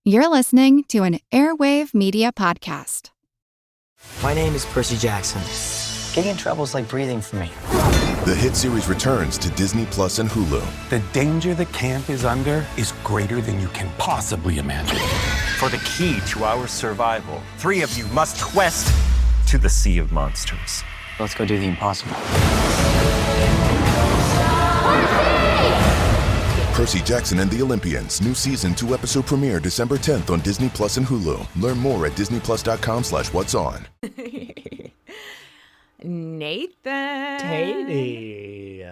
You're listening to an Airwave Media Podcast. My name is Percy Jackson. Getting in trouble is like breathing for me. The hit series returns to Disney Plus and Hulu. The danger the camp is under is greater than you can possibly imagine. For the key to our survival, 3 of you must quest to the Sea of Monsters. Let's go do the impossible. Percy Jackson and the Olympians. New season 2 episode premiere December 10th on Disney Plus and Hulu. Learn more at disneyplus.com/whatson. Nathan. Katy.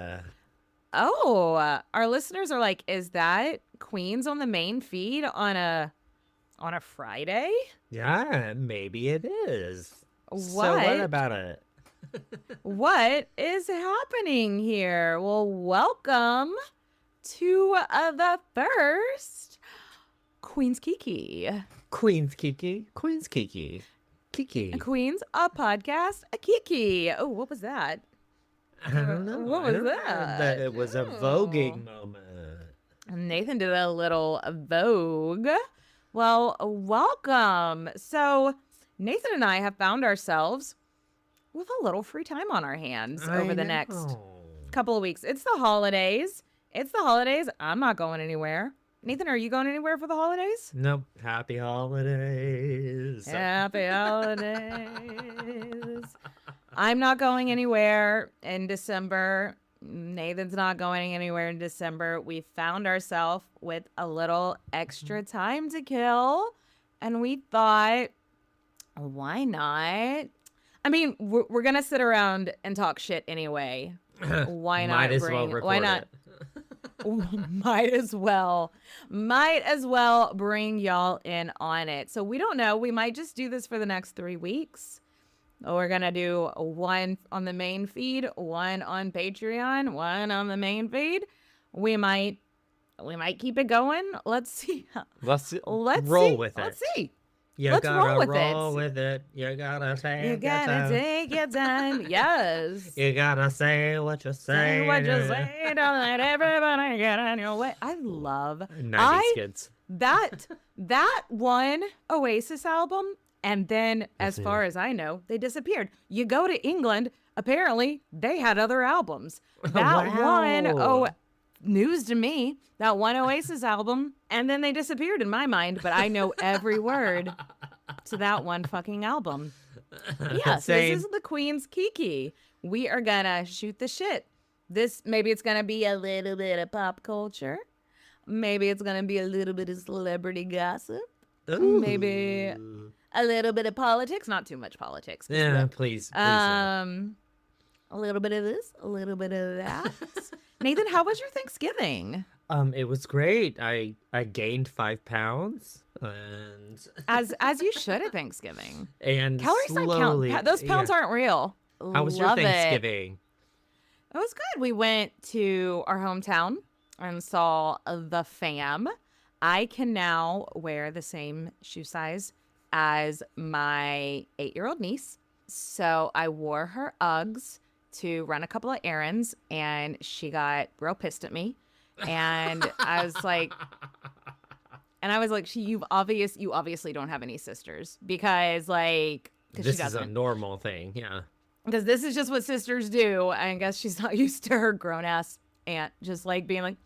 Oh, our listeners are like, is that Queens on the main feed on a Friday? Yeah, maybe it is. What? So what about it? What is happening here? Well, welcome to the first Queen's Kiki. Queen's Kiki. Queen's Kiki. Kiki. Queen's, a podcast, a Kiki. Oh, what was that? I don't know. What was that? That it was a voguing moment. Nathan did a little Vogue. Well, welcome. So Nathan and I have found ourselves with a little free time on our hands over the next couple of weeks. It's the holidays. I'm not going anywhere. Nathan, are you going anywhere for the holidays? Nope. Happy holidays. Happy holidays. I'm not going anywhere in December. Nathan's not going anywhere in December. We found ourselves with a little extra time to kill, and we thought, why not? I mean, we're going to sit around and talk shit anyway. Why not? Might as well record it. Might as well bring y'all in on it. So we don't know. We might just do this for the next 3 weeks. We're going to do one on the main feed, one on Patreon, one on the main feed. We might keep it going. Let's see. Let's roll with it. Let's see. Let's roll with it. You gotta take You gotta take your time. Yes. You gotta say what you say. Say what you say. Don't let everybody get on your way. I love 90s kids. that one Oasis album, and then as far as I know, they disappeared. You go to England, apparently they had other albums. That news to me. That one Oasis album, and then they disappeared in my mind, but I know every word to that one fucking album. Yes, this is the Queen's Kiki. We are gonna shoot the shit. Maybe it's gonna be a little bit of pop culture. Maybe it's gonna be a little bit of celebrity gossip. Ooh. Maybe a little bit of politics. Not too much politics. Yeah, please. A little bit of this, a little bit of that. Nathan, how was your Thanksgiving? It was great. I gained 5 pounds, and as you should at Thanksgiving. And calories slowly, don't count. Those pounds aren't real. How was your Thanksgiving? It was good. We went to our hometown and saw the fam. I can now wear the same shoe size as my 8-year-old niece. So I wore her Uggs to run a couple of errands, and she got real pissed at me. And I was like, you obviously don't have any sisters because this is a normal thing. Yeah. Because this is just what sisters do. I guess she's not used to her grown ass aunt just being like,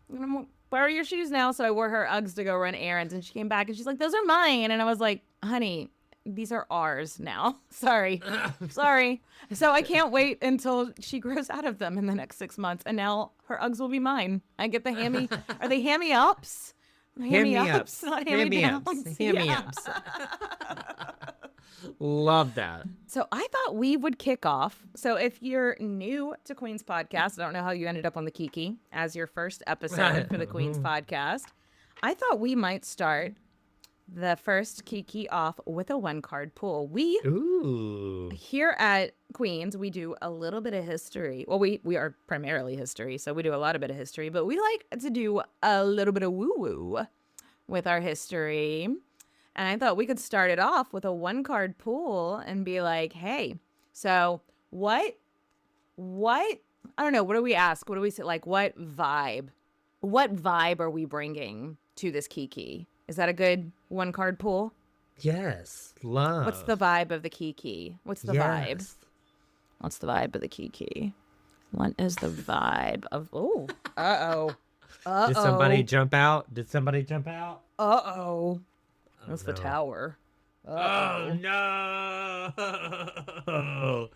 I'm gonna borrow your shoes now. So I wore her Uggs to go run errands, and she came back and she's like, those are mine. And I was like, honey, these are ours now. Sorry. So I can't wait until she grows out of them in the next 6 months. And now her Uggs will be mine. I get the hammy. Are they hammy ups? Hammy ups. Not hammy downs. Hammy ups. Love that. So I thought we would kick off. So if you're new to Queen's Podcast, I don't know how you ended up on the Kiki as your first episode for the Queen's Podcast. I thought we might start the first Kiki off with a 1-card pool. Here at Queens, we do a little bit of history. Well, we are primarily history, so we do a lot of bit of history, but we like to do a little bit of woo-woo with our history. And I thought we could start it off with a 1-card pool and be like, hey, so what, I don't know, what do we ask? What do we say? Like, what vibe are we bringing to this Kiki? Is that a good one card pool? Yes. Love. What's the vibe of the Kiki? What's the vibe? Yes. What's the vibe of the Kiki? What is the vibe of... Oh, uh-oh. Uh-oh. Did somebody jump out? Did somebody jump out? Uh-oh. That's the no. tower. Oh, no.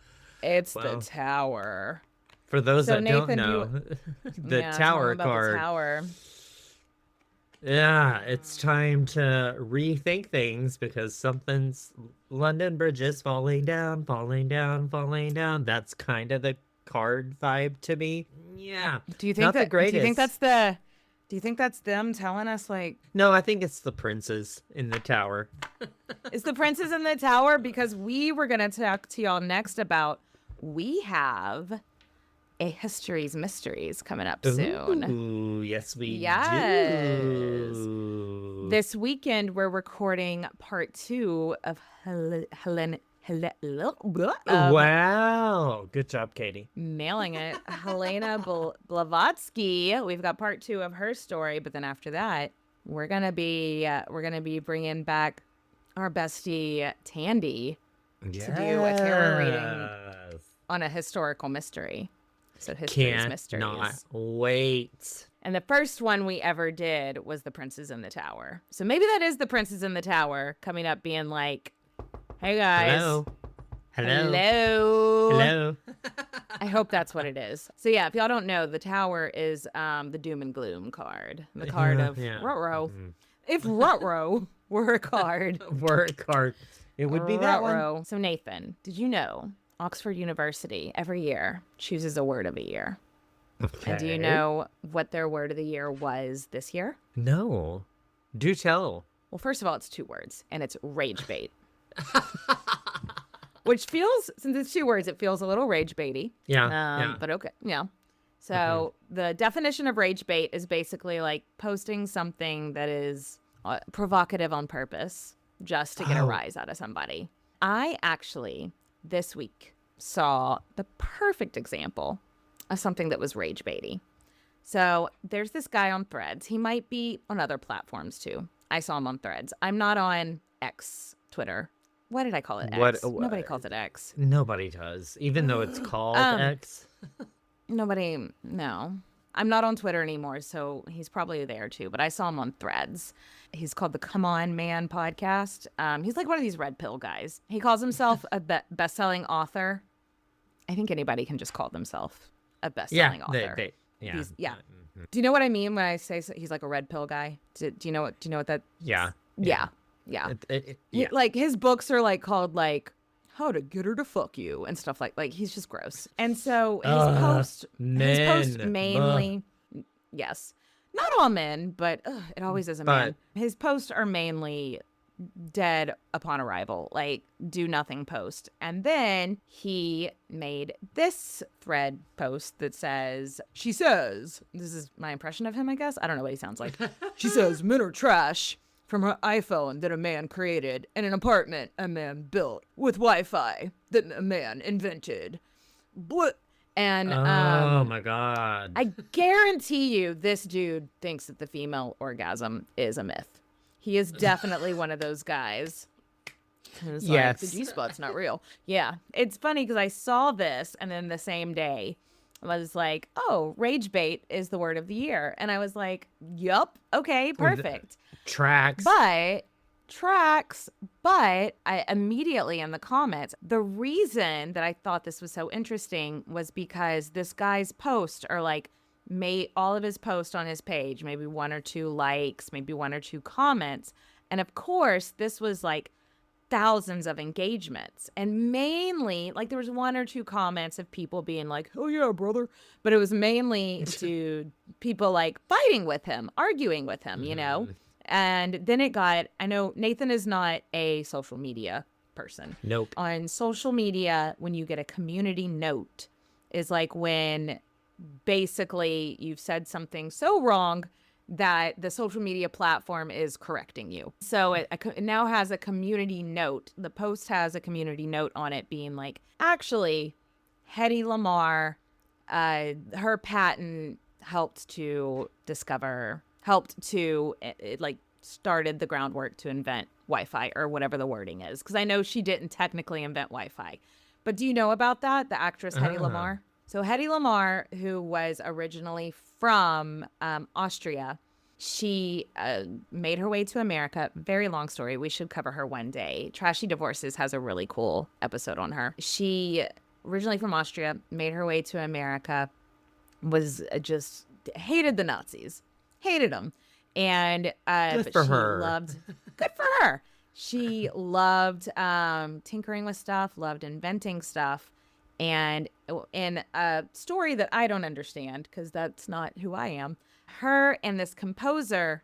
It's the tower. For those that Nathan, don't know, the tell tower them about card. The tower. Yeah, it's time to rethink things because something's London Bridge is falling down, falling down, falling down. That's kind of the card vibe to me. Yeah. Do you think Not the greatest. Do you think that's them telling us like No, I think it's the princes in the tower. Is the princes in the tower? Because we were gonna talk to y'all next about we have a History's Mysteries coming up soon. Ooh, yes, we do. This weekend, we're recording part 2 of Wow. Good job, Katie. Nailing it. Helena Blavatsky. We've got part 2 of her story, but then after that, we're gonna be bringing back our bestie Tandy to do a tarot reading on a historical mystery. So History's Mysteries. Not wait. And the first one we ever did was The Princes in the Tower. So maybe that is The Princes in the Tower coming up being like, hey guys. Hello. Hello. Hello. Hello. I hope that's what it is. So yeah, if y'all don't know, the Tower is the Doom and Gloom card. The card of Ruh-roh. If Ruh-roh were a card. It would be that one. So Nathan, did you know Oxford University every year chooses a word of the year? Okay. And do you know what their word of the year was this year? No. Do tell. Well, first of all, it's 2 words, and it's rage bait. Which feels, since it's 2 words, it feels a little rage baity. Yeah. But okay. Yeah. So the definition of rage bait is basically like posting something that is provocative on purpose just to get a rise out of somebody. I actually, this week, saw the perfect example of something that was rage baity. So there's this guy on Threads. He might be on other platforms too. I saw him on Threads. I'm not on X, Twitter. What did I call it? X. Nobody calls it X. Nobody does, even though it's called X. Nobody, no. I'm not on Twitter anymore, so he's probably there too. But I saw him on Threads. He's called the Come On Man podcast. He's like one of these red pill guys. He calls himself a best-selling author. I think anybody can just call themselves a best-selling author. Yeah. Do you know what I mean when I say he's like a red pill guy? Do you know what that? Yeah. Yeah. Like his books are like called like How to Get Her to Fuck You and stuff like he's just gross. And so his post mainly, yes, not all men, but it always is a man. His posts are mainly dead upon arrival, like do nothing post. And then he made this thread post that says, she says, this is my impression of him, I guess. I don't know what he sounds like. She says, men are trash from her iPhone that a man created and an apartment a man built with Wi-Fi that a man invented. And oh my God. I guarantee you this dude thinks that the female orgasm is a myth. He is definitely one of those guys. Yes. Like, the G-spot's not real. Yeah. It's funny because I saw this and then the same day I was like, oh, rage bait is the word of the year. And I was like, yup. Okay, perfect. Tracks. But I immediately in the comments, the reason that I thought this was so interesting was because this guy's posts are like, all of his posts on his page, maybe 1 or 2 likes, maybe 1 or 2 comments. And of course, this was like thousands of engagements. And mainly, like there was 1 or 2 comments of people being like, oh yeah, brother. But it was mainly to people like fighting with him, arguing with him, you know? And then I know Nathan is not a social media person. Nope. On social media, when you get a community note, is like when basically you've said something so wrong that the social media platform is correcting you. So it now has a community note. The post has a community note on it being like, actually, Hedy Lamarr, her patent helped to started the groundwork to invent Wi-Fi or whatever the wording is. Because I know she didn't technically invent Wi-Fi. But do you know about that? The actress Hedy Lamarr? So Hedy Lamarr, who was originally from Austria, she made her way to America. Very long story. We should cover her one day. Trashy Divorces has a really cool episode on her. She, originally from Austria, made her way to America, was just hated the Nazis. Hated them. And Good for her. Good for her. She loved tinkering with stuff, loved inventing stuff. And in a story that I don't understand, because that's not who I am, her and this composer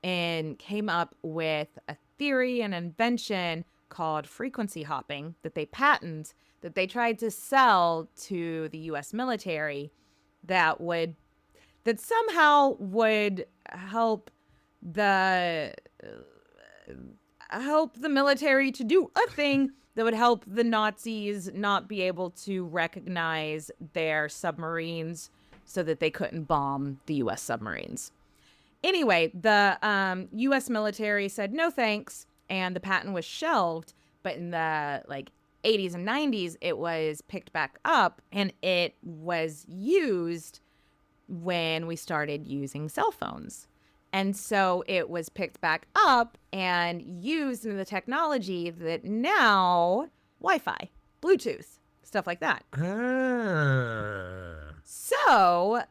came up with a theory and invention called frequency hopping that they patented, that they tried to sell to the U.S. military that somehow would help the military to do a thing that would help the Nazis not be able to recognize their submarines so that they couldn't bomb the U.S. submarines. Anyway, the U.S. military said no thanks, and the patent was shelved. But in the 80s and 90s, it was picked back up, and it was used when we started using cell phones. And so it was picked back up and used in the technology that now Wi-Fi, Bluetooth, stuff like that. So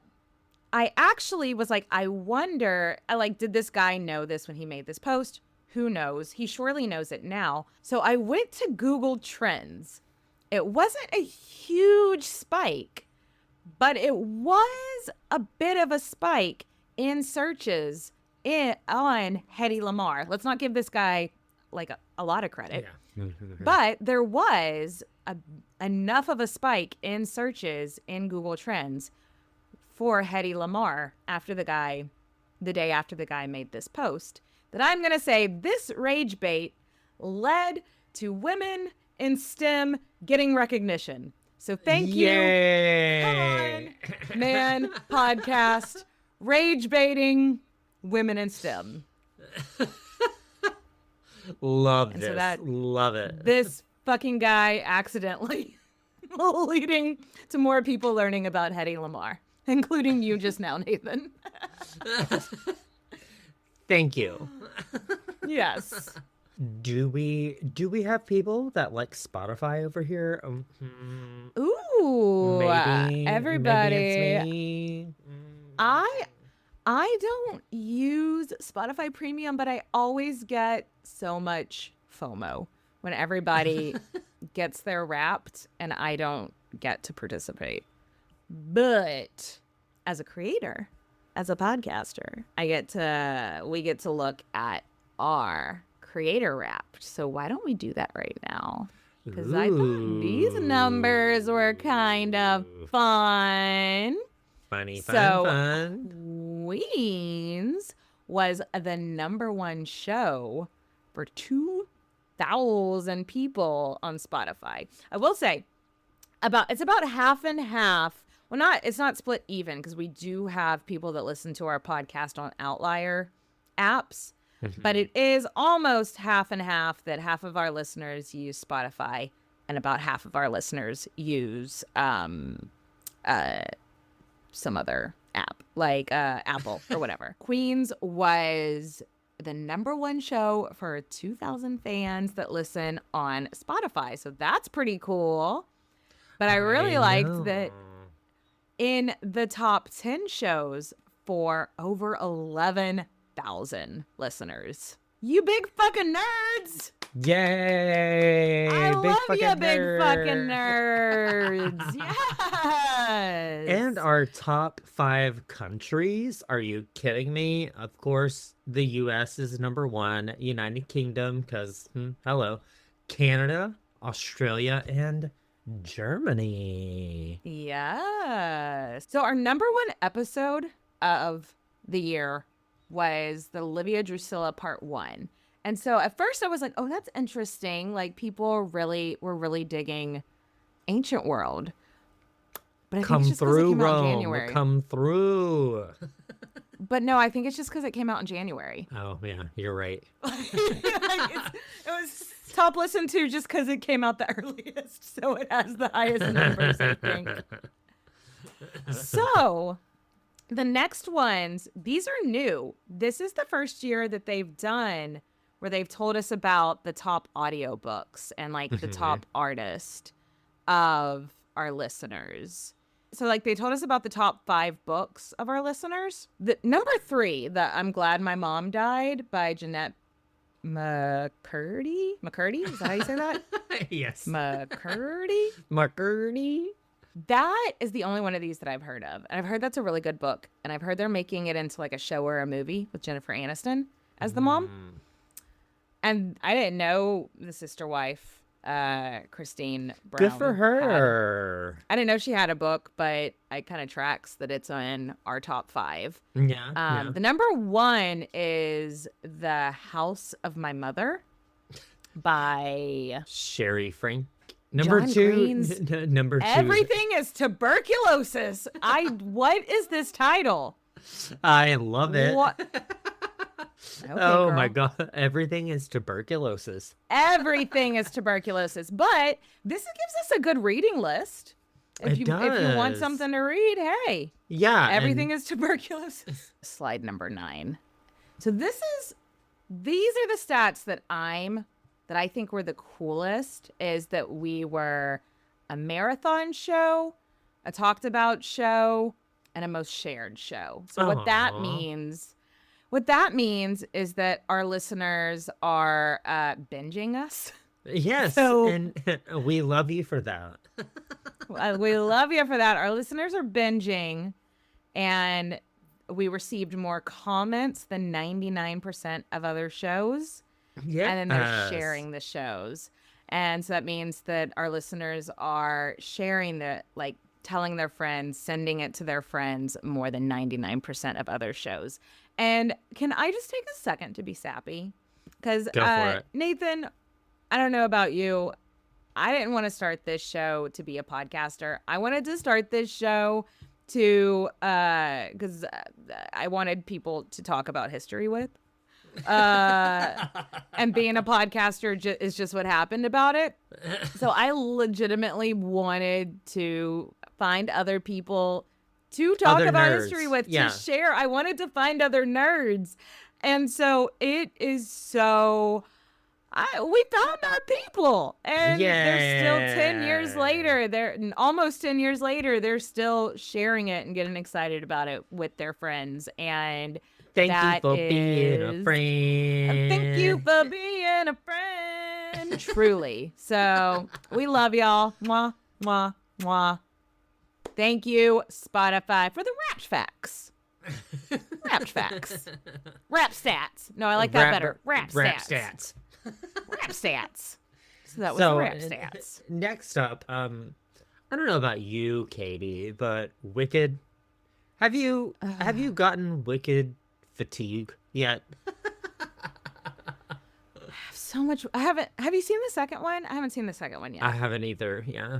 I actually was like, I wonder, did this guy know this when he made this post? Who knows? He surely knows it now. So I went to Google Trends. It wasn't a huge spike, but it was a bit of a spike in searches on Hedy Lamarr. Let's not give this guy a lot of credit. Yeah. But there was enough of a spike in searches in Google Trends for Hedy Lamarr the day after the guy made this post, that I'm going to say this rage bait led to women in STEM getting recognition. So thank you. Come on, man, podcast, rage baiting women in STEM. Love it. This fucking guy accidentally leading to more people learning about Hedy Lamarr, including you just now, Nathan. Thank you. Yes. Do we have people that like Spotify over here? Ooh, maybe everybody. Maybe it's me. I don't use Spotify Premium, but I always get so much FOMO when everybody gets their Wrapped and I don't get to participate. But as a creator, as a podcaster, we get to look at our creator Wrapped. So why don't we do that right now? Because I thought these numbers were kind of fun. Fun. Queens was the #1 show for 2,000 people on Spotify. I will say it's about half and half. Well, it's not split even, because we do have people that listen to our podcast on outlier apps, but it is almost half and half, that half of our listeners use Spotify and about half of our listeners use some other app like Apple or whatever. Queens was the #1 show for 2,000 fans that listen on Spotify. So that's pretty cool. But I really liked that in the top 10 shows for over 11,000 listeners. You big fucking nerds! Yay! I love you, big nerd. fucking nerds. Yes. And our top 5 countries. Are you kidding me? Of course, the U.S. is #1. United Kingdom, because hello, Canada, Australia, and Germany. Yes. So our #1 episode of the year was the Livia Drusilla Part 1. And so at first I was like, oh, that's interesting. Like, people were really digging Ancient World. But I think it's just 'cause it came out in January. Come through. But no, I think it's just because it came out in January. Oh, yeah, you're right. It was top listened to just because it came out the earliest, so it has the highest numbers, I think. So, the next ones, these are new. This is the first year that they've done where they've told us about the top audiobooks and like the top artist of our listeners. So like they told us about the top 5 books of our listeners. The number 3, the I'm Glad My Mom Died by Jeanette McCurdy. Is that how you say that? Yes. McCurdy. That is the only one of these that I've heard of. And I've heard that's a really good book. And I've heard they're making it into like a show or a movie with Jennifer Aniston as the mom. And I didn't know the sister wife, Christine Brown. Good for her. I didn't know she had a book, but it kind of tracks that it's in our top 5. Yeah. The number 1 is The House of My Mother by Sherry Frank. Number John 2. Green's Number 2. Everything is Tuberculosis. What is this title? I love it. What? Okay, girl. My God. Everything is tuberculosis. Everything is tuberculosis. But this gives us a good reading list. If you want something to read, hey. Yeah. Everything is tuberculosis. Slide number 9. So these are the stats that I think were the coolest, is that we were a marathon show, a talked about show, and a most shared show. So what that means is that our listeners are binging us. Yes, So- and we love you for that. We love you for that. Our listeners are binging, and we received more comments than 99% of other shows. Yeah, And then they're sharing the shows. And so that means that our listeners are sharing telling their friends, sending it to their friends more than 99% of other shows. And can I just take a second to be sappy? Because Go for it. Nathan, I don't know about you. I didn't want to start this show to be a podcaster. I wanted to start this show because I wanted people to talk about history with. And being a podcaster is just what happened about it. So I legitimately wanted to find other people to talk Other about nerds. history with, Yeah. to share. I wanted to find other nerds. And so it is so... we found our people, and they're still 10 years later. They're almost 10 years later. They're still sharing it and getting excited about it with their friends. And Thank you that for being a is- friend. Thank you for being a friend. Truly. So we love y'all. Mwah, mwah, mwah. Thank you, Spotify, for the Wrapped Facts. Wrapped Facts. Rap stats. No, I like that better. Rap stats. Rap stats. So that was rap stats. Next up, I don't know about you, Katie, but Wicked. Have you gotten Wicked fatigue yet? So much. I haven't. Have you seen the second one? I haven't seen the second one yet. I haven't either. Yeah.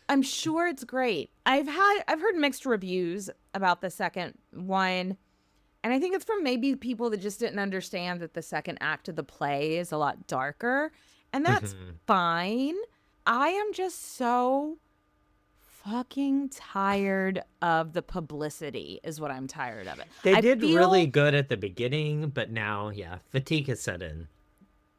I'm sure it's great. I've heard mixed reviews about the second one, and I think it's from maybe people that just didn't understand that the second act of the play is a lot darker, and that's fine. I am just so fucking tired of the publicity is what I'm tired of it. They I did feel- really good at the beginning, but now, yeah, fatigue has set in.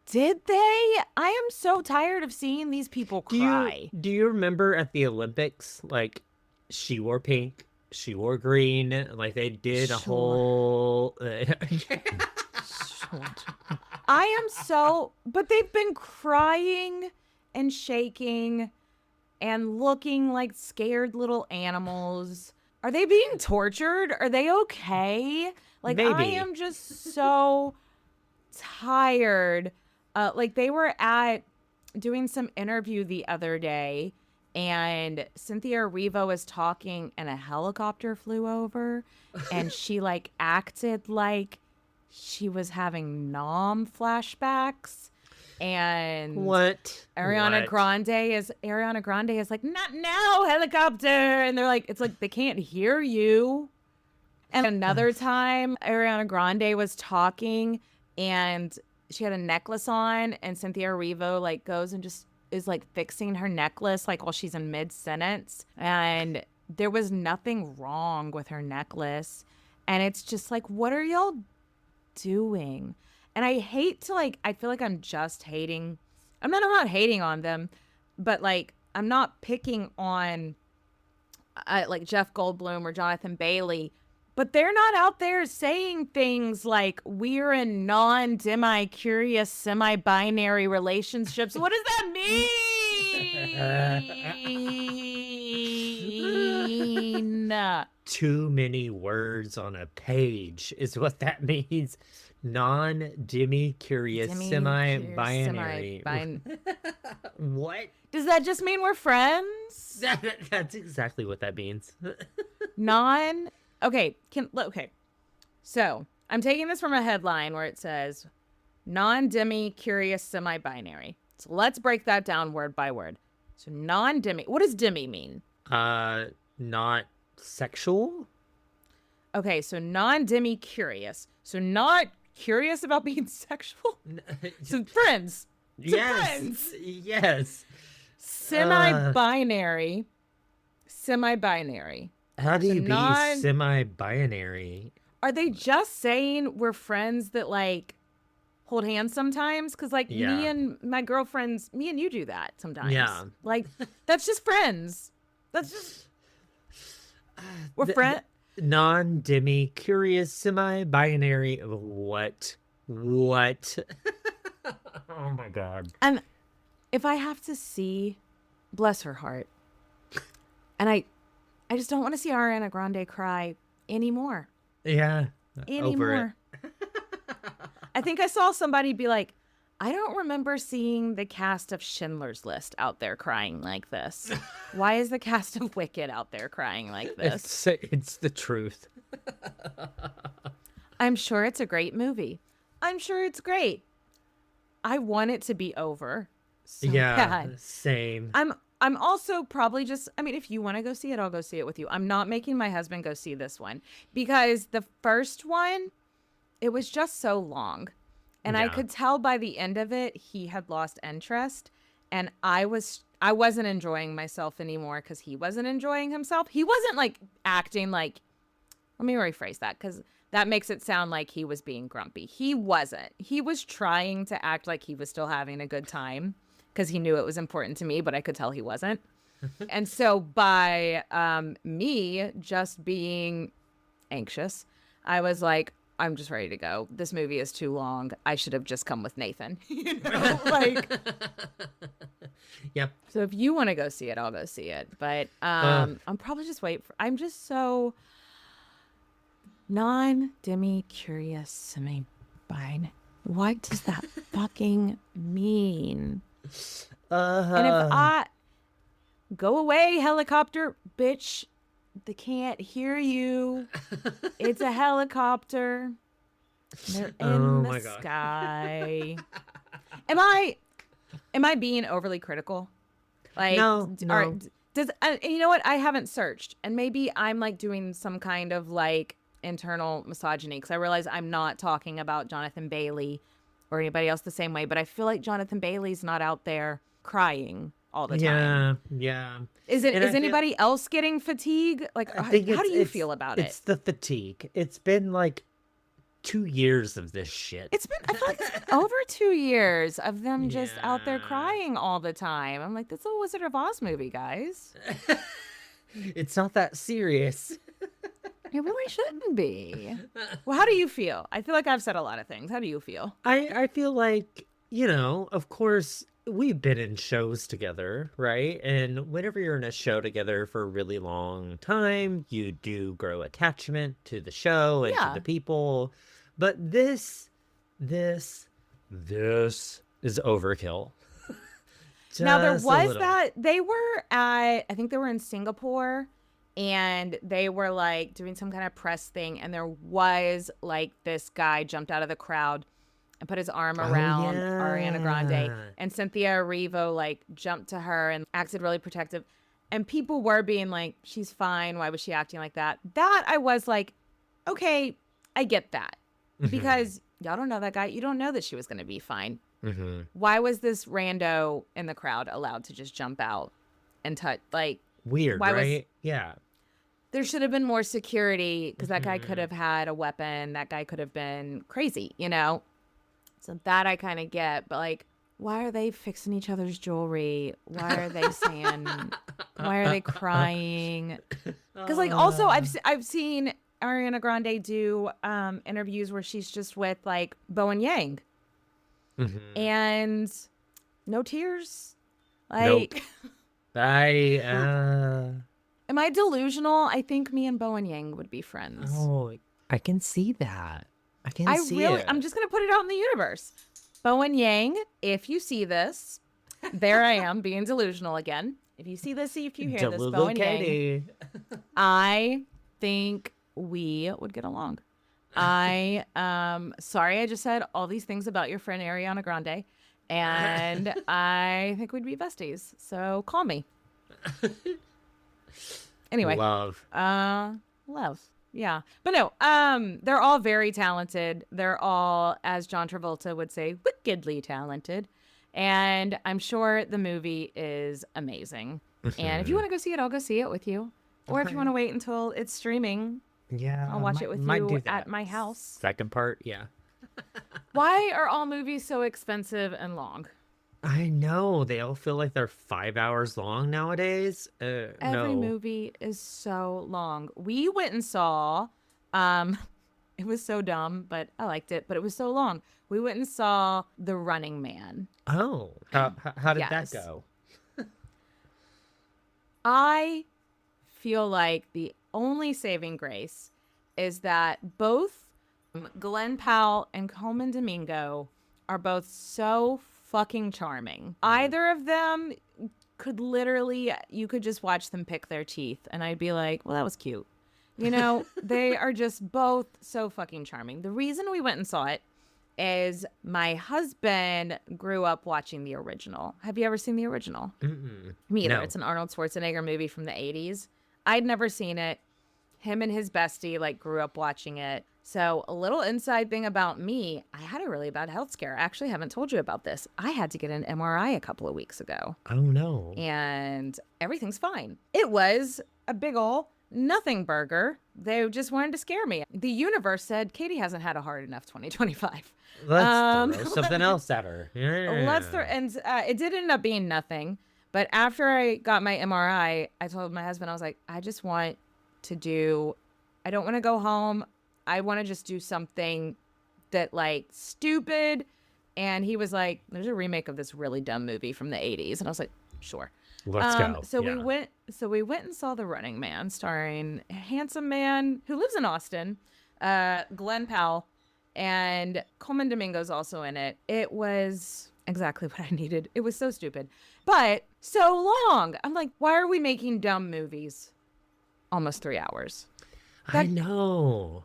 Did they? I am so tired of seeing these people cry. Do you remember at the Olympics, like, she wore pink, she wore green, like, they did a whole... I am so... But they've been crying and shaking and looking like scared little animals. Are they being tortured? Are they okay? Like, I Maybe. am just so tired. Like, they were doing some interview the other day, and Cynthia Erivo was talking, and a helicopter flew over, and she, like, acted like she was having Nom flashbacks. And What? Ariana Grande is like, not now, helicopter. And they're like, it's like they can't hear you. And another time, Ariana Grande was talking and she had a necklace on, and Cynthia Erivo like goes and just is like fixing her necklace like while she's in mid-sentence. And there was nothing wrong with her necklace. And it's just like, what are y'all doing? And I hate to like, I feel like I'm just hating. I'm not hating on them, but like, I'm not picking on like Jeff Goldblum or Jonathan Bailey, but they're not out there saying things like, we're in non-demi-curious, semi-binary relationships. What does that mean? Too many words on a page is what that means. Non-demi-curious, semi-binary. What? Does that just mean we're friends? That's exactly what that means. Okay. So I'm taking this from a headline where it says non-demi-curious, semi-binary. So let's break that down word by word. So non-demi. What does demi mean? Not sexual. Okay, so non-demi-curious. So not curious about being sexual. So friends. Yes. Yes. Semi-binary. How do you be semi-binary? Are they just saying we're friends that like hold hands sometimes? Because like me and my girlfriends, me and you do that sometimes. Yeah. Like that's just friends. That's just we're friends. Non-demi curious semi-binary. What? Oh my god. And if I have to see, bless her heart, and I just don't want to see Ariana Grande cry anymore. Yeah. Anymore. I think I saw somebody be like, I don't remember seeing the cast of Schindler's List out there crying like this. Why is the cast of Wicked out there crying like this? It's the truth. I'm sure it's a great movie. I'm sure it's great. I want it to be over. So bad. Same. I'm also probably just, I mean, if you want to go see it, I'll go see it with you. I'm not making my husband go see this one because the first one, it was just so long. And I could tell by the end of it, he had lost interest. And I wasn't enjoying myself anymore because he wasn't enjoying himself. He wasn't like acting like, let me rephrase that because that makes it sound like he was being grumpy. He wasn't. He was trying to act like he was still having a good time because he knew it was important to me, but I could tell he wasn't. And so by me just being anxious, I was like, I'm just ready to go. This movie is too long. I should have just come with Nathan. You know, like. Yep. So if you want to go see it, I'll go see it. But I'm probably just I'm just so non-demi-curious semi-binary. What does that fucking mean? And if I go away, helicopter, bitch. They can't hear you. It's a helicopter. They're in the sky. Am I being overly critical? Like, no. Does you know what? I haven't searched, and maybe I'm like doing some kind of like internal misogyny because I realize I'm not talking about Jonathan Bailey or anybody else the same way, but I feel like Jonathan Bailey's not out there crying all the time. Yeah. Is anybody else getting fatigue? Like, how do you feel about it? It's the fatigue. It's been like 2 years of this shit. I feel like it's been over 2 years of them just out there crying all the time. I'm like, that's a Wizard of Oz movie, guys. It's not that serious. It really shouldn't be. Well, how do you feel? I feel like I've said a lot of things. How do you feel? I feel like, of course, we've been in shows together, right? And whenever you're in a show together for a really long time, you do grow attachment to the show and to the people. But this is overkill. Now there was that they were I think they were in Singapore and they were like doing some kind of press thing and there was like this guy jumped out of the crowd and put his arm around yeah. Ariana Grande. And Cynthia Erivo like jumped to her and acted really protective. And people were being like, she's fine. Why was she acting like that? That I was like, okay, I get that. Because y'all don't know that guy. You don't know that she was going to be fine. Why was this rando in the crowd allowed to just jump out and touch? Like, weird, right? Yeah. There should have been more security because that guy could have had a weapon. That guy could have been crazy, you know? So that I kind of get. But, like, why are they fixing each other's jewelry? Why are they saying, why are they crying? Because, like, also I've seen Ariana Grande do interviews where she's just with, like, Bowen Yang. And no tears. Like, Nope. Am I delusional? I think me and Bowen Yang would be friends. Oh, I can see that. I can see it. I'm just going to put it out in the universe. Bowen Yang, if you see this, there I am being delusional again. If you see this, if you hear this, Bowen Yang, I think we would get along. Sorry, I just said all these things about your friend Ariana Grande, and I think we'd be besties. So call me. Anyway, love. Yeah. But no, they're all very talented. They're all, as John Travolta would say, wickedly talented. And I'm sure the movie is amazing. And if you want to go see it, I'll go see it with you. Or if you want to wait until it's streaming, yeah, I'll watch it with you at my house. Second part, yeah. Why are all movies so expensive and long? I know. They all feel like they're 5 hours long nowadays. Every movie is so long. We went and saw, it was so dumb, but I liked it, but it was so long. We went and saw The Running Man. Oh, how did that Yes. go? I feel like the only saving grace is that both Glenn Powell and Coleman Domingo are both so fucking charming. Either of them could literally, you could just watch them pick their teeth and I'd be like, well, that was cute. You know, they are just both so fucking charming. The reason we went and saw it is my husband grew up watching the original. Have you ever seen the original? Me either. No. It's an Arnold Schwarzenegger movie from the 80s. I'd never seen it. Him and his bestie like grew up watching it. So a little inside thing about me, I had a really bad health scare. I actually haven't told you about this. I had to get an MRI a couple of weeks ago. Oh, no. And everything's fine. It was a big ol' nothing burger. They just wanted to scare me. The universe said, Katie hasn't had a hard enough 2025. Let's throw something else at her. Yeah. And it did end up being nothing. But after I got my MRI, I told my husband, I was like, I just want to do, I don't want to go home. I want to just do something that like stupid. And he was like, there's a remake of this really dumb movie from the 80s. And I was like, sure. Let's go. So we went and saw The Running Man, starring a handsome man who lives in Austin, Glenn Powell, and Coleman Domingo's also in it. It was exactly what I needed. It was so stupid, but so long. I'm like, why are we making dumb movies? Almost 3 hours. I know.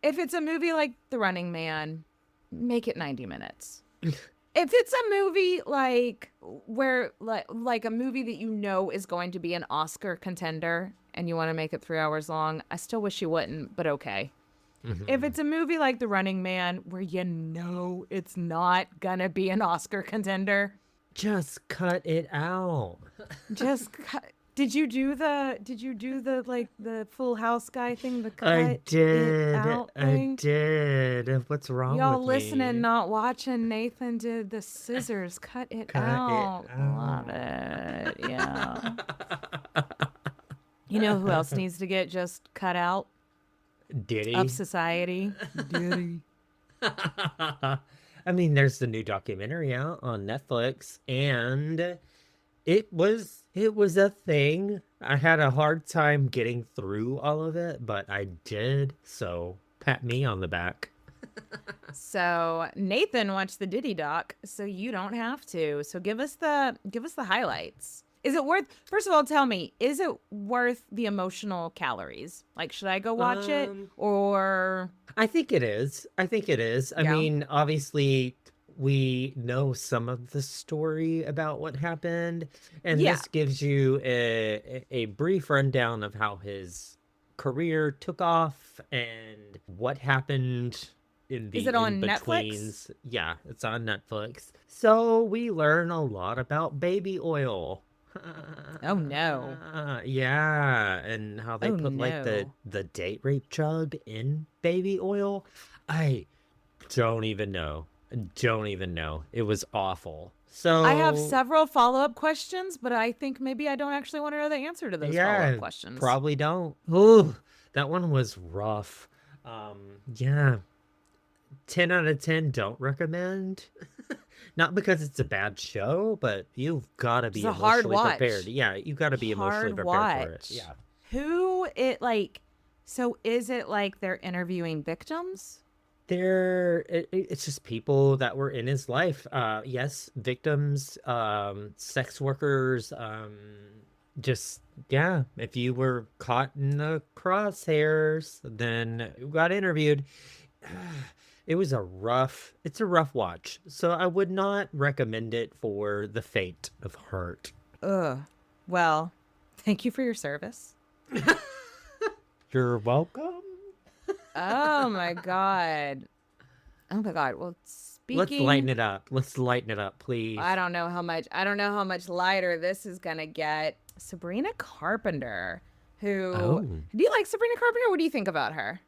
If it's a movie like The Running Man, make it 90 minutes. If it's a movie like where like a movie that you know is going to be an Oscar contender and you want to make it 3 hours long, I still wish you wouldn't, but okay. If it's a movie like The Running Man where you know it's not gonna be an Oscar contender, just cut it out. Just cut. Did you do the like the Full House guy thing? The cut I did. it out thing? I did. What's wrong Y'all with listening, me? not watching. Nathan did the scissors. Cut it out. Love it. Yeah. You know who else needs to get just cut out Diddy. of society? Diddy. I mean, there's the new documentary out on Netflix, and it was a thing. I had a hard time getting through all of it, but I did. So pat me on the back. So Nathan watched the Diddy doc, so you don't have to. So give us the highlights. Is it worth, first of all, tell me, is it worth the emotional calories? Like, should I go watch it or? I think it is. I Yeah. mean, obviously, we know some of the story about what happened, and Yeah. this gives you a brief rundown of how his career took off and what happened in the Is it on in-betweens. Netflix? Yeah, it's on Netflix. So we learn a lot about baby oil. Oh, no. Yeah, and how they Oh, put like no. the date rape chub in baby oil. I don't even know. Don't even know. It was awful. So I have several follow-up questions, but I think maybe I don't actually want to know the answer to those follow-up questions. probably don't. Ooh, that one was rough. Yeah. 10 out of 10 don't recommend. Not because it's a bad show, but you've got to be It's a hard emotionally watch. prepared. Yeah, you got to be emotionally Hard prepared for it. watch. Yeah. Who it like, so is it like they're interviewing victims? It's just people that were in his life. Yes, victims, sex workers, just, yeah, if you were caught in the crosshairs, then you got interviewed. It's a rough watch. So I would not recommend it for the faint of heart. Ugh. Well, thank you for your service. You're welcome. Oh my god. Oh my god. Well, speaking. Let's lighten it up. Please. I don't know how much lighter this is gonna get. Sabrina Carpenter, who do you like Sabrina Carpenter? What do you think about her?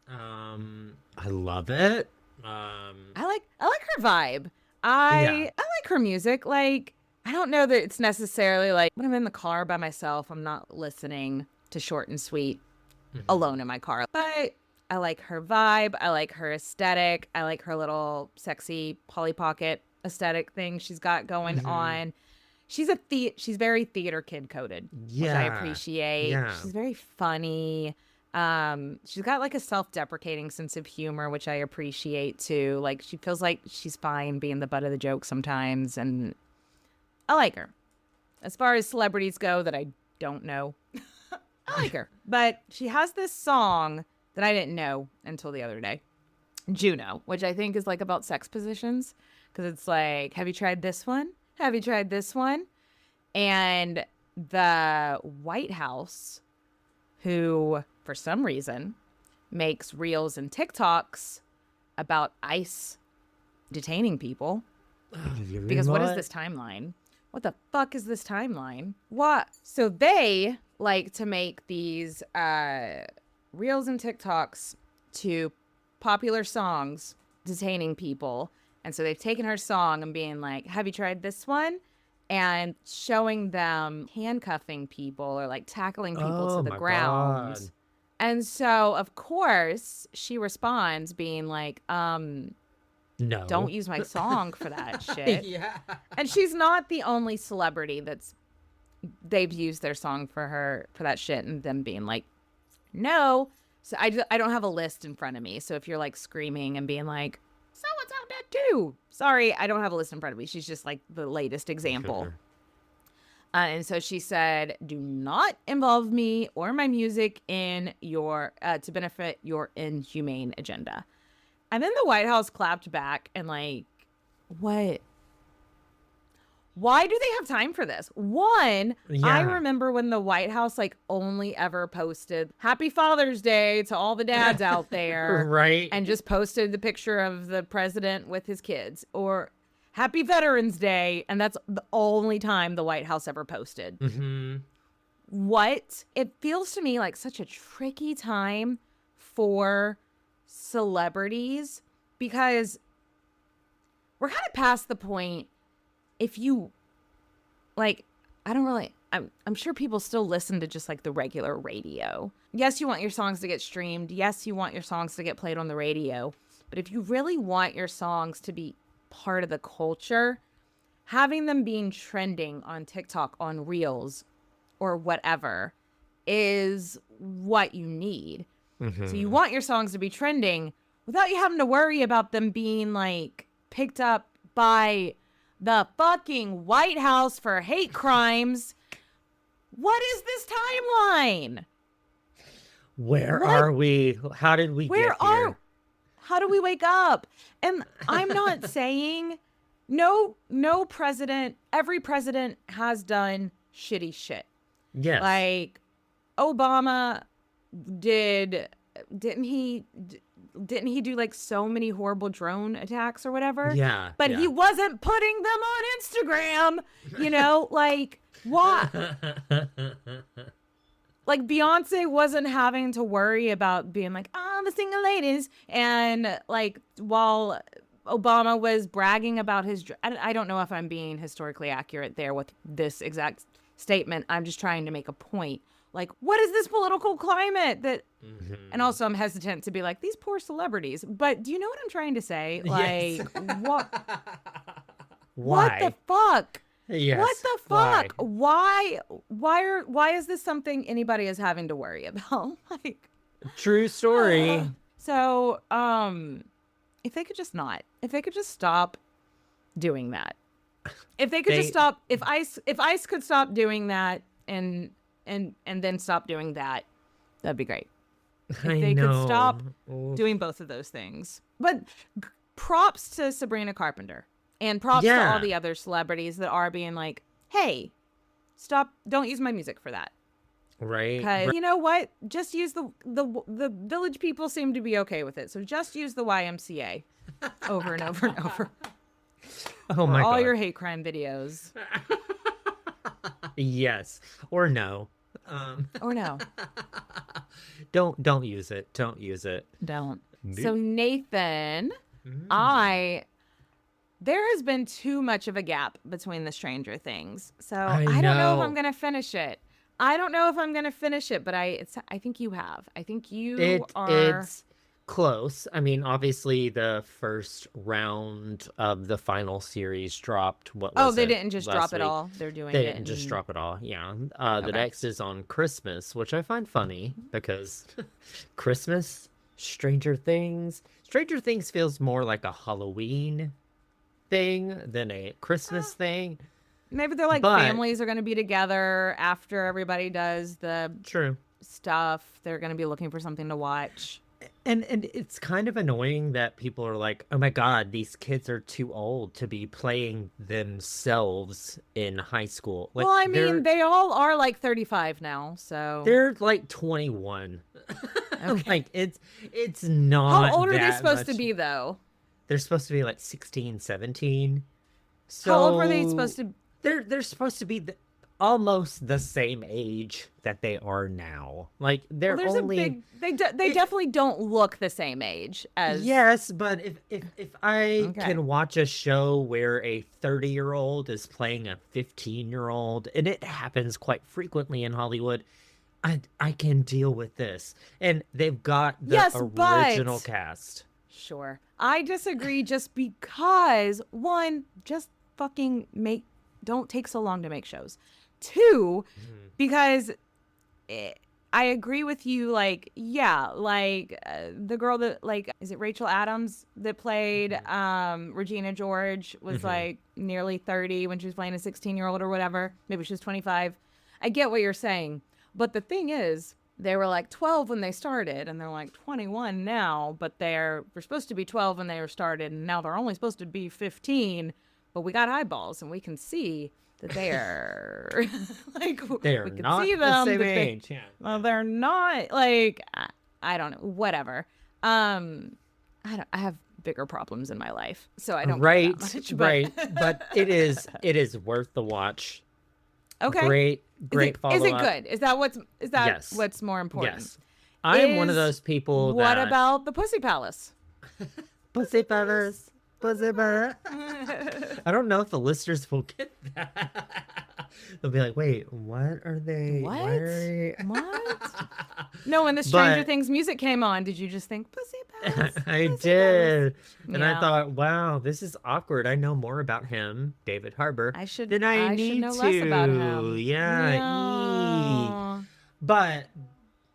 I love it. I like her vibe. I like her music. Like, I don't know that it's necessarily like when I'm in the car by myself, I'm not listening to Short and Sweet alone in my car. But I like her vibe. I like her aesthetic. I like her little sexy Polly Pocket aesthetic thing she's got going on. She's very theater kid coded, which I appreciate. Yeah. She's very funny. She's got like a self-deprecating sense of humor, which I appreciate too. Like, she feels like she's fine being the butt of the joke sometimes, and I like her. As far as celebrities go that I don't know, I like her. But she has this song that I didn't know until the other day, Juno, which I think is like about sex positions, because it's like, have you tried this one? Have you tried this one? And the White House, who for some reason makes reels and TikToks about ICE detaining people. Because what is this timeline? What the fuck is this timeline? What? So they like to make these reels and TikToks to popular songs detaining people. And so they've taken her song and being like, have you tried this one? And showing them handcuffing people or like tackling people to the ground. God. And so, of course, she responds being like, No. don't use my song for that shit. Yeah. And she's not the only celebrity they've used their song for that shit, and them being like, no. So I don't have a list in front of me. So if you're like screaming and being like, so-and-so did too. Sorry, I don't have a list in front of me. She's just like the latest example. And so she said, do not involve me or my music in your, to benefit your inhumane agenda. And then the White House clapped back and like, what? Why do they have time for this? One, I remember when the White House like only ever posted Happy Father's Day to all the dads out there. Right. And just posted the picture of the president with his kids, or Happy Veterans Day. And that's the only time the White House ever posted. What? It feels to me like such a tricky time for celebrities, because we're kind of past the point. If you like, I'm sure people still listen to just like the regular radio. Yes, you want your songs to get streamed. Yes, you want your songs to get played on the radio. But if you really want your songs to be part of the culture, having them being trending on TikTok, on Reels, or whatever is what you need. So you want your songs to be trending without you having to worry about them being like picked up by the fucking White House for hate crimes What is this timeline? Where What? are we? How did we get here? How do we wake up? And I'm not saying no president, every president has done shitty shit. Yes. Like Obama didn't he do like so many horrible drone attacks or whatever? Yeah. But yeah. he wasn't putting them on Instagram, you know, like why? Like Beyonce wasn't having to worry about being like, the single ladies. And like, while Obama was bragging about his, I don't know if I'm being historically accurate there with this exact statement. I'm just trying to make a point. Like, what is this political climate that, and also I'm hesitant to be like, these poor celebrities. But do you know what I'm trying to say? Like, Yes. what? Why? What the fuck? Yes. What the fuck? Why is this something anybody is having to worry about? Like, True story. so, if they could just stop doing that. If they could just stop, if ICE could stop doing that and then stop doing that, that'd be great. If they could stop doing both of those things. But props to Sabrina Carpenter. And props to all the other celebrities that are being like, hey, stop, don't use my music for that. Right. Because you know what? Just use the Village People seem to be okay with it. So just use the YMCA over and over and over. Oh my God. All your hate crime videos. Yes. Or no. Or no. Don't use it. Don't use it. Don't. So Nathan, there has been too much of a gap between the Stranger Things. So I don't know if I'm going to finish it. But I think you have. I think It's close. I mean, obviously the first round of the final series dropped. They didn't just drop it all. They're doing it. They didn't just drop it all. Yeah. The next is on Christmas, which I find funny because Christmas, Stranger Things feels more like a Halloween thing than a Christmas thing. Maybe they're like families are going to be together after everybody does the stuff. They're going to be looking for something to watch. And it's kind of annoying that people are like, oh my God, these kids are too old to be playing themselves in high school. Like, well, I mean, they all are like 35 now, so they're like 21. Okay. Like it's not. How old are they that supposed to much. be though? They're supposed to be like 16, 17. So How old were they supposed to? They're supposed to be almost the same age that they are now. Like they're only they definitely don't look the same age as. Yes, but if I can watch a show where a 30-year-old is playing a 15-year-old, and it happens quite frequently in Hollywood, I can deal with this. And they've got the original cast. Sure. I disagree just because, one, just fucking don't take so long to make shows. Two, because I agree with you, like, the girl that, like, is it Rachel Adams that played Regina George was, like, nearly 30 when she was playing a 16-year-old or whatever. Maybe she was 25. I get what you're saying. But the thing is, they were, like, 12 when they started, and they're, like, 21 now, but they're supposed to be 12 when they were started, and now they're only supposed to be 15, but we got eyeballs, and we can see that they are like they're we can not see them, the same age. Yeah. Well, they're not like I don't know, whatever. I have bigger problems in my life, so I don't care that much, but... But it is worth the watch. Okay, great follow-up. Is it good? Is that what's more important? Yes, I am one of those people. What about the Pussy Palace? Pussy Palace? Pussy Palace? I don't know if the listeners will get that. They'll be like, wait, what are they? What? No, when the Stranger Things music came on, did you just think Pussy Palace? I did. And I thought, wow, this is awkward. I know more about him, David Harbour, I should know less about him. Yeah. No. But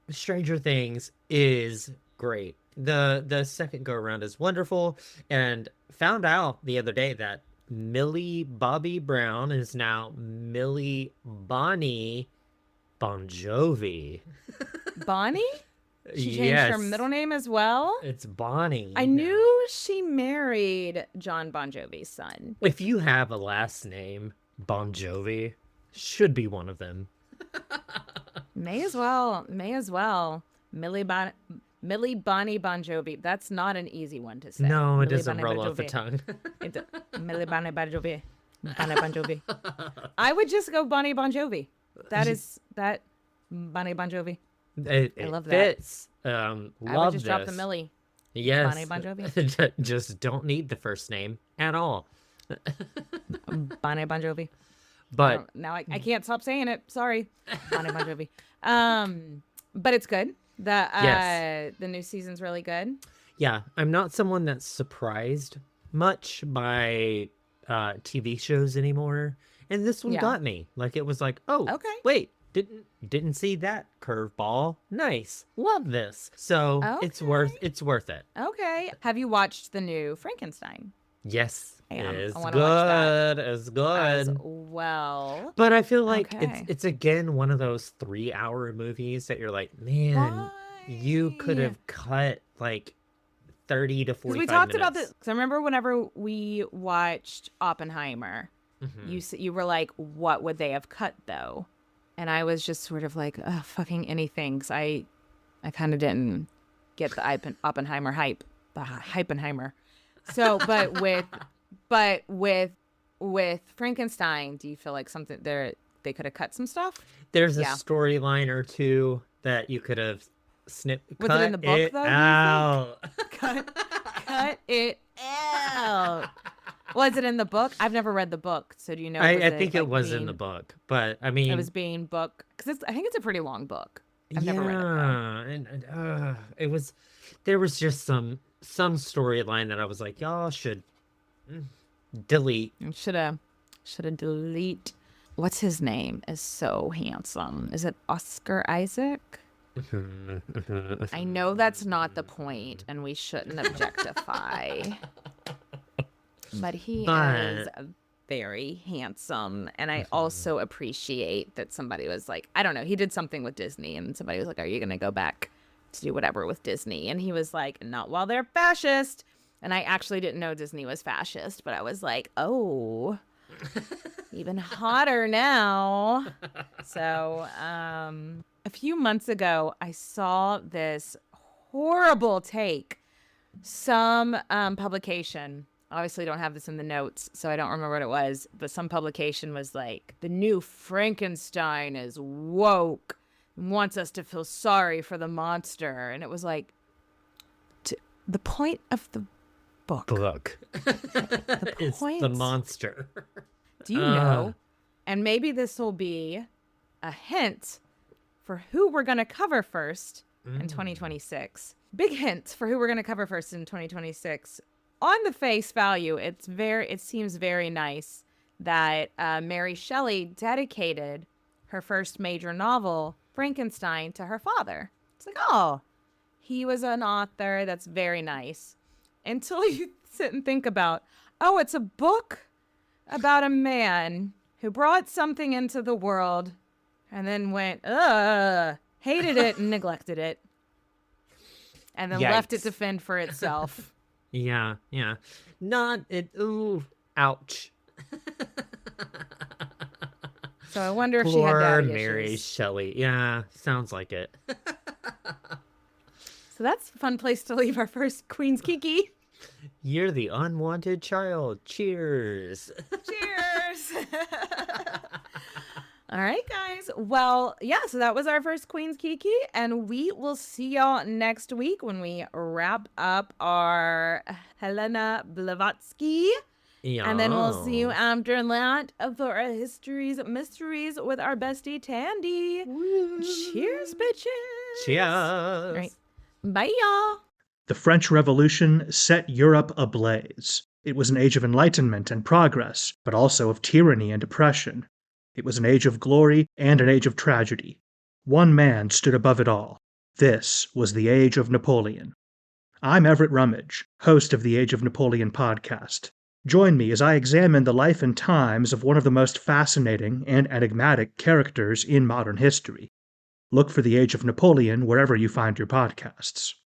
Stranger Things is great. The second go around is wonderful, and found out the other day that Millie Bobby Brown is now Millie Bonnie Bon Jovi. Bonnie? She changed her middle name as well? It's Bonnie. I knew she married John Bon Jovi's son. If you have a last name, Bon Jovi, should be one of them. May as well. Millie Bonnie Bon Jovi. That's not an easy one to say. No, it Millie doesn't Bonnie roll Bon off the Jovi. tongue. Millie Bonnie Bon Jovi. Bonnie Bon Jovi. I would just go Bonnie Bon Jovi. That Bonnie Bon Jovi. I love that. Fits. I would just drop the this. Millie. Yes. Bonnie Bon Jovi. Just don't need the first name at all. Bonnie Bon Jovi. But now I can't stop saying it. Sorry, Bonnie Bon Jovi. But it's good. The new season's really good. yeah, I'm not someone that's surprised much by TV shows anymore, and this one got me. Like it was like, oh, okay, wait, didn't see that curveball. Nice, love this. So it's worth it. Okay, have you watched the new Frankenstein? Yes. It's I good. It's good. As well. But I feel like it's again one of those 3-hour movies that you're like, man, you could have cut like 30 to 45 minutes. We talked about this. Because I remember whenever we watched Oppenheimer, you were like, what would they have cut though? And I was just sort of like, fucking anything. Because I kind of didn't get the Oppenheimer hype. The Hypenheimer. So, but with Frankenstein, do you feel like something they could have cut some stuff? There's a storyline or two that you could have snipped. Was it in the book though? Out. Cut it out. Was it in the book? I've never read the book, so do you know? I think it was in the book, but I mean, it was being book because I think it's a pretty long book. I've never read it. And it was. There was just some storyline that I was like, y'all should delete. Should have delete. What's his name? Is so handsome. Is it Oscar Isaac? I know that's not the point, and we shouldn't objectify. But he is very handsome, and I also appreciate that somebody was like, I don't know, he did something with Disney, and somebody was like, are you going to go back to do whatever with Disney? And he was like, not while they're fascist. And I actually didn't know Disney was fascist, but I was like, oh, even hotter now. So a few months ago, I saw this horrible take. Some publication, obviously don't have this in the notes, so I don't remember what it was, but some publication was like, the new Frankenstein is woke and wants us to feel sorry for the monster. And it was like, the point of the book. It's the monster. Do you know? And maybe this will be a hint for who we're going to cover first in 2026. Big hint for who we're going to cover first in 2026. On the face value, it seems very nice that Mary Shelley dedicated her first major novel, Frankenstein, to her father. It's like, oh, he was an author. That's very nice. Until you sit and think about, oh, it's a book about a man who brought something into the world and then went, hated it and neglected it. And then left it to fend for itself. Yeah. Not it. Ooh, ouch. So I wonder if she had daddy Mary issues. Shelley. Yeah, sounds like it. So that's a fun place to leave our first Queen's Kiki. You're the unwanted child. Cheers. Cheers. All right, guys. Well, yeah, so that was our first Queen's Kiki, and we will see y'all next week when we wrap up our Helena Blavatsky. Yeah. And then we'll see you after that for our Histories Mysteries with our bestie Tandy. Woo. Cheers, bitches. Cheers. All right. Bye, y'all. The French Revolution set Europe ablaze. It was an age of enlightenment and progress, but also of tyranny and oppression. It was an age of glory and an age of tragedy. One man stood above it all. This was the Age of Napoleon. I'm Everett Rummage, host of the Age of Napoleon podcast. Join me as I examine the life and times of one of the most fascinating and enigmatic characters in modern history. Look for The Age of Napoleon wherever you find your podcasts.